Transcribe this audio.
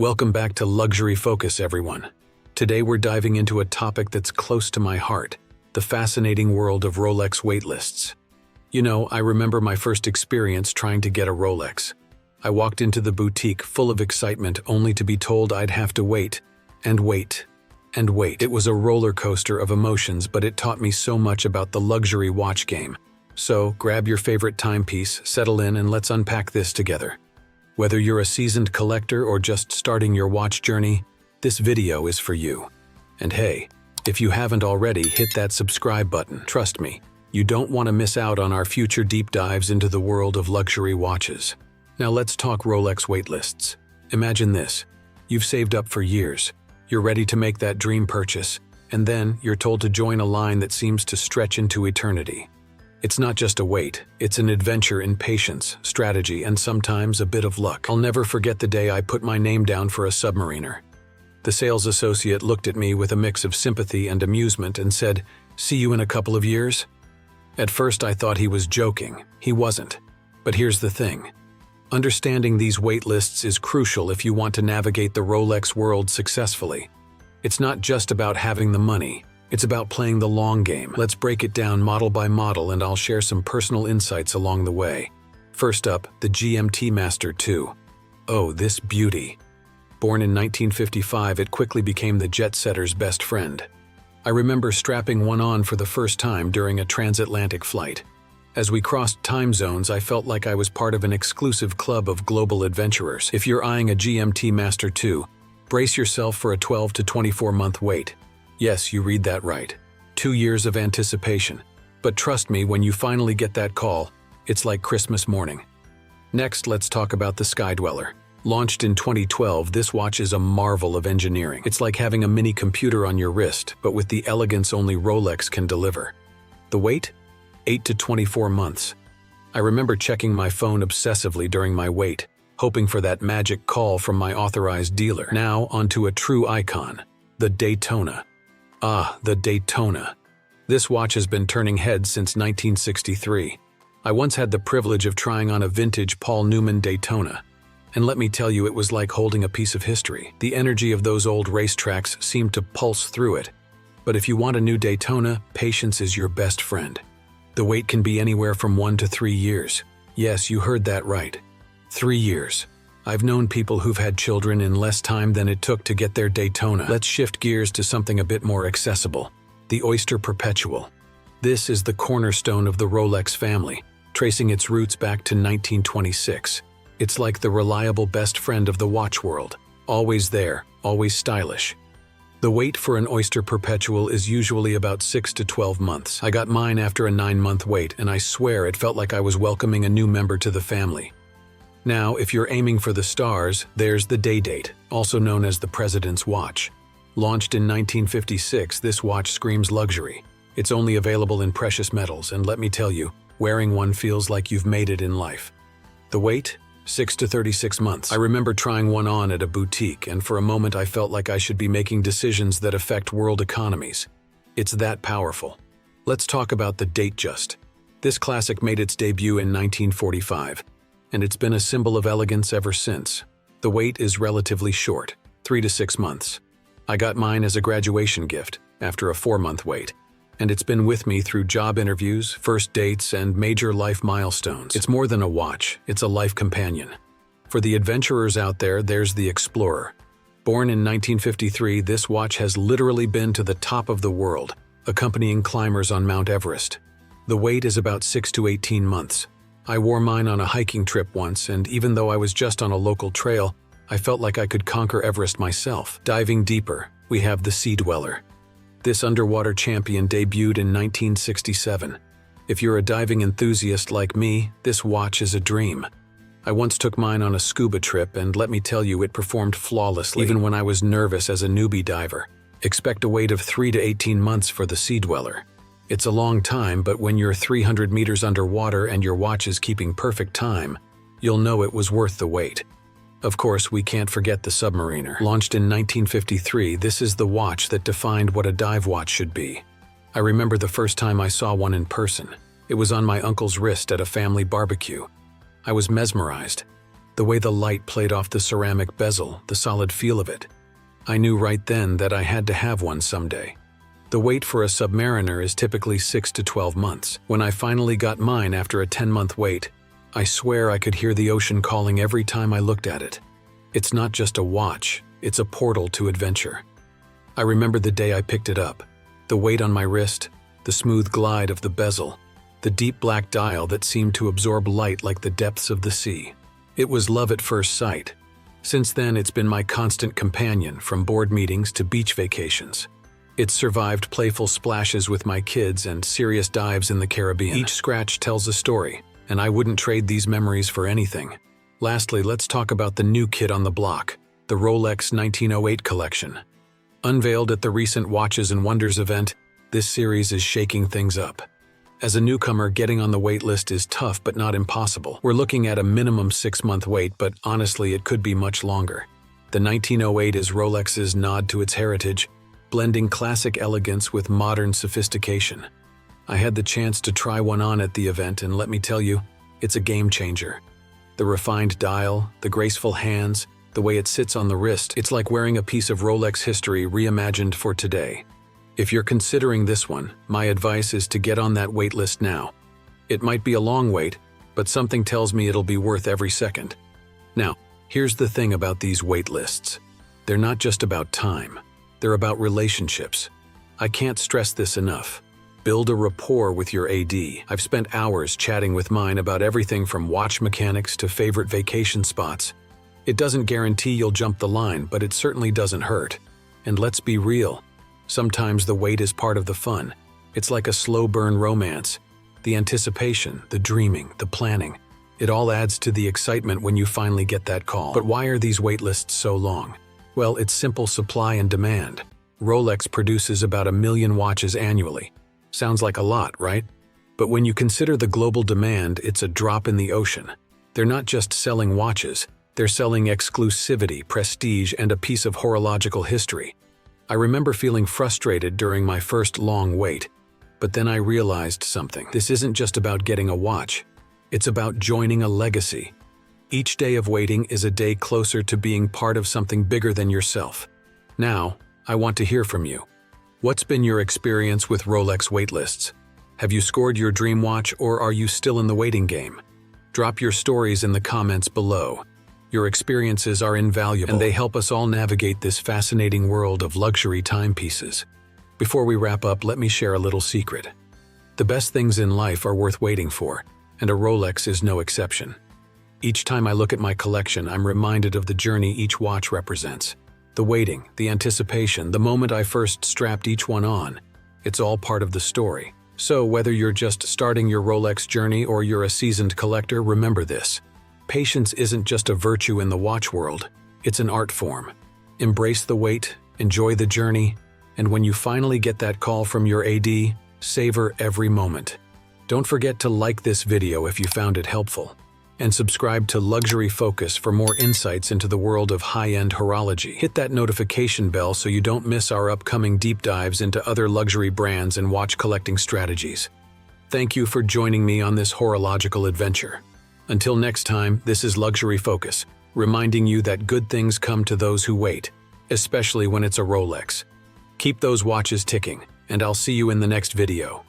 Welcome back to Luxury Focus, everyone. Today we're diving into a topic that's close to my heart, the fascinating world of Rolex waitlists. You know, I remember my first experience trying to get a Rolex. I walked into the boutique full of excitement only to be told I'd have to wait, and wait, and wait. It was a roller coaster of emotions, but it taught me so much about the luxury watch game. So, grab your favorite timepiece, settle in, and let's unpack this together. Whether you're a seasoned collector or just starting your watch journey, this video is for you. And hey, if you haven't already, hit that subscribe button. Trust me, you don't want to miss out on our future deep dives into the world of luxury watches. Now let's talk Rolex waitlists. Imagine this. You've saved up for years. You're ready to make that dream purchase, and then you're told to join a line that seems to stretch into eternity. It's not just a wait, it's an adventure in patience, strategy, and sometimes a bit of luck. I'll never forget the day I put my name down for a Submariner. The sales associate looked at me with a mix of sympathy and amusement and said, "See you in a couple of years?" At first I thought he was joking. He wasn't. But here's the thing. Understanding these wait lists is crucial if you want to navigate the Rolex world successfully. It's not just about having the money. It's about playing the long game. Let's break it down model by model, and I'll share some personal insights along the way. First up, the GMT-Master II. Oh, this beauty. Born in 1955, it quickly became the jet-setter's best friend. I remember strapping one on for the first time during a transatlantic flight. As we crossed time zones, I felt like I was part of an exclusive club of global adventurers. If you're eyeing a GMT-Master II, brace yourself for a 12 to 24-month wait. Yes, you read that right. 2 years of anticipation. But trust me, when you finally get that call, it's like Christmas morning. Next, let's talk about the Sky-Dweller. Launched in 2012, this watch is a marvel of engineering. It's like having a mini computer on your wrist, but with the elegance only Rolex can deliver. The wait? 8 to 24 months. I remember checking my phone obsessively during my wait, hoping for that magic call from my authorized dealer. Now, onto a true icon, the Daytona. Ah, the Daytona. This watch has been turning heads since 1963. I once had the privilege of trying on a vintage Paul Newman Daytona. And let me tell you, it was like holding a piece of history. The energy of those old racetracks seemed to pulse through it. But if you want a new Daytona, patience is your best friend. The wait can be anywhere from 1 to 3 years. Yes, you heard that right. 3 years. I've known people who've had children in less time than it took to get their Daytona. Let's shift gears to something a bit more accessible. The Oyster Perpetual. This is the cornerstone of the Rolex family, tracing its roots back to 1926. It's like the reliable best friend of the watch world. Always there, always stylish. The wait for an Oyster Perpetual is usually about 6 to 12 months. I got mine after a 9-month wait, and I swear it felt like I was welcoming a new member to the family. Now, if you're aiming for the stars, there's the Day-Date, also known as the President's Watch. Launched in 1956, this watch screams luxury. It's only available in precious metals, and let me tell you, wearing one feels like you've made it in life. The wait? 6 to 36 months. I remember trying one on at a boutique, and for a moment I felt like I should be making decisions that affect world economies. It's that powerful. Let's talk about the Datejust. This classic made its debut in 1945. And it's been a symbol of elegance ever since. The wait is relatively short, 3 to 6 months. I got mine as a graduation gift, after a 4-month wait, and it's been with me through job interviews, first dates, and major life milestones. It's more than a watch, it's a life companion. For the adventurers out there, there's the Explorer. Born in 1953, this watch has literally been to the top of the world, accompanying climbers on Mount Everest. The wait is about 6 to 18 months. I wore mine on a hiking trip once, and even though I was just on a local trail, I felt like I could conquer Everest myself. Diving deeper, we have the Sky-Dweller. This underwater champion debuted in 1967. If you're a diving enthusiast like me, this watch is a dream. I once took mine on a scuba trip, and let me tell you, it performed flawlessly, even when I was nervous as a newbie diver. Expect a wait of 3 to 18 months for the Sky-Dweller. It's a long time, but when you're 300 meters underwater and your watch is keeping perfect time, you'll know it was worth the wait. Of course, we can't forget the Submariner. Launched in 1953, this is the watch that defined what a dive watch should be. I remember the first time I saw one in person. It was on my uncle's wrist at a family barbecue. I was mesmerized. The way the light played off the ceramic bezel, the solid feel of it. I knew right then that I had to have one someday. The wait for a Submariner is typically 6 to 12 months. When I finally got mine after a 10-month wait, I swear I could hear the ocean calling every time I looked at it. It's not just a watch, it's a portal to adventure. I remember the day I picked it up. The weight on my wrist, the smooth glide of the bezel, the deep black dial that seemed to absorb light like the depths of the sea. It was love at first sight. Since then, it's been my constant companion from board meetings to beach vacations. It's survived playful splashes with my kids and serious dives in the Caribbean. Each scratch tells a story, and I wouldn't trade these memories for anything. Lastly, let's talk about the new kid on the block, the Rolex 1908 collection. Unveiled at the recent Watches and Wonders event, this series is shaking things up. As a newcomer, getting on the waitlist is tough but not impossible. We're looking at a minimum 6-month wait, but honestly it could be much longer. The 1908 is Rolex's nod to its heritage, blending classic elegance with modern sophistication. I had the chance to try one on at the event, and let me tell you, it's a game changer. The refined dial, the graceful hands, the way it sits on the wrist, it's like wearing a piece of Rolex history reimagined for today. If you're considering this one, my advice is to get on that wait list now. It might be a long wait, but something tells me it'll be worth every second. Now, here's the thing about these wait lists. They're not just about time. They're about relationships. I can't stress this enough. Build a rapport with your AD. I've spent hours chatting with mine about everything from watch mechanics to favorite vacation spots. It doesn't guarantee you'll jump the line, but it certainly doesn't hurt. And let's be real. Sometimes the wait is part of the fun. It's like a slow burn romance. The anticipation, the dreaming, the planning. It all adds to the excitement when you finally get that call. But why are these wait lists so long? Well, it's simple supply and demand. Rolex produces about 1 million watches annually. Sounds like a lot, right? But when you consider the global demand, it's a drop in the ocean. They're not just selling watches, they're selling exclusivity, prestige, and a piece of horological history. I remember feeling frustrated during my first long wait, but then I realized something. This isn't just about getting a watch. It's about joining a legacy. Each day of waiting is a day closer to being part of something bigger than yourself. Now, I want to hear from you. What's been your experience with Rolex waitlists? Have you scored your dream watch, or are you still in the waiting game? Drop your stories in the comments below. Your experiences are invaluable, and they help us all navigate this fascinating world of luxury timepieces. Before we wrap up, let me share a little secret. The best things in life are worth waiting for, and a Rolex is no exception. Each time I look at my collection, I'm reminded of the journey each watch represents. The waiting, the anticipation, the moment I first strapped each one on. It's all part of the story. So whether you're just starting your Rolex journey or you're a seasoned collector, remember this. Patience isn't just a virtue in the watch world, it's an art form. Embrace the wait, enjoy the journey, and when you finally get that call from your AD, savor every moment. Don't forget to like this video if you found it helpful, and subscribe to Luxury Focus for more insights into the world of high-end horology. Hit that notification bell so you don't miss our upcoming deep dives into other luxury brands and watch collecting strategies. Thank you for joining me on this horological adventure. Until next time, this is Luxury Focus, reminding you that good things come to those who wait, especially when it's a Rolex. Keep those watches ticking, and I'll see you in the next video.